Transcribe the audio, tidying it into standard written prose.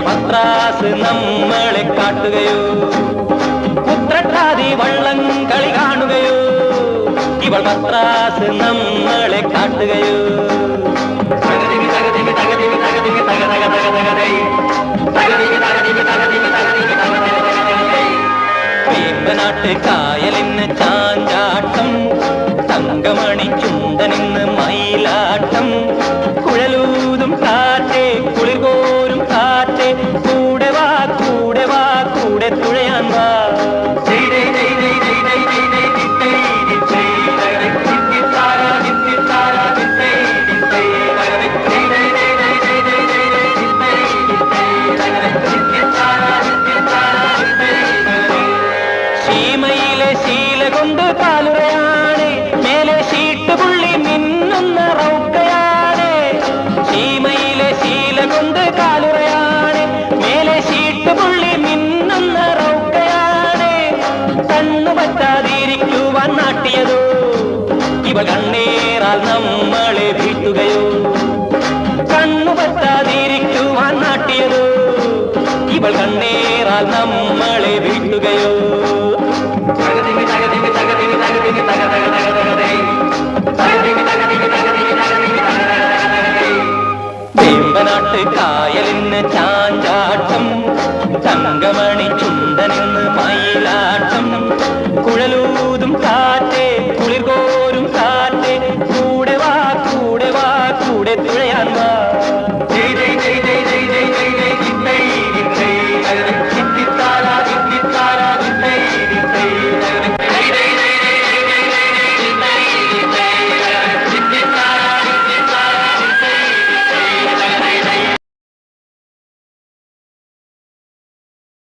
പത്രാസ് നമ്മളെ കാട്ടുകയോ ഉത്രട്ടാതി വള്ളം കളി കാണുകയോ ഇവൾ പത്രാസ് നമ്മളെ കാട്ടുകയോ വേമ്പനാട്ട് കായലിന് ചാഞ്ചാട്ടം തങ്കമണി ചുണ്ടനിന്ന് മയിലാട്ടം കുഴലൂതും കാറ്റേ കുളിർകോരും കാറ്റേ കൂടെ വാ കൂടെ തുഴയാൻ വാ ശീമയിലെ ശീല കൊണ്ട് കാലുറയാണ് മേലെ ഷീട്ടുപുള്ളി മിന്നുന്ന റൗക്കയാണ് ശീമയിലെ ശീല കൊണ്ട് കാലുറയാണ് മേലെ ഷീട്ടുപുള്ളി മിന്നുന്ന റൗക്കയാണ് കണ്ണു പറ്റാതിരിക്കുവാൻ നാട്ടിയതോ ഇവ കണ്ണേറാൽ നമ്മളെ വീട്ടുകയോ കണ്ണു പറ്റാതിരിക്കുവാൻ നാട്ടിയതോ ഇവൾ കണ്ണേറാൽ നമ്മളെ വീട്ടുകയോ വേമ്പനാട്ട് കായലിന് ചാഞ്ചാട്ടം തങ്കമണി ചുണ്ടനിന്ന് മയിലാട്ടം കുഴലൂതും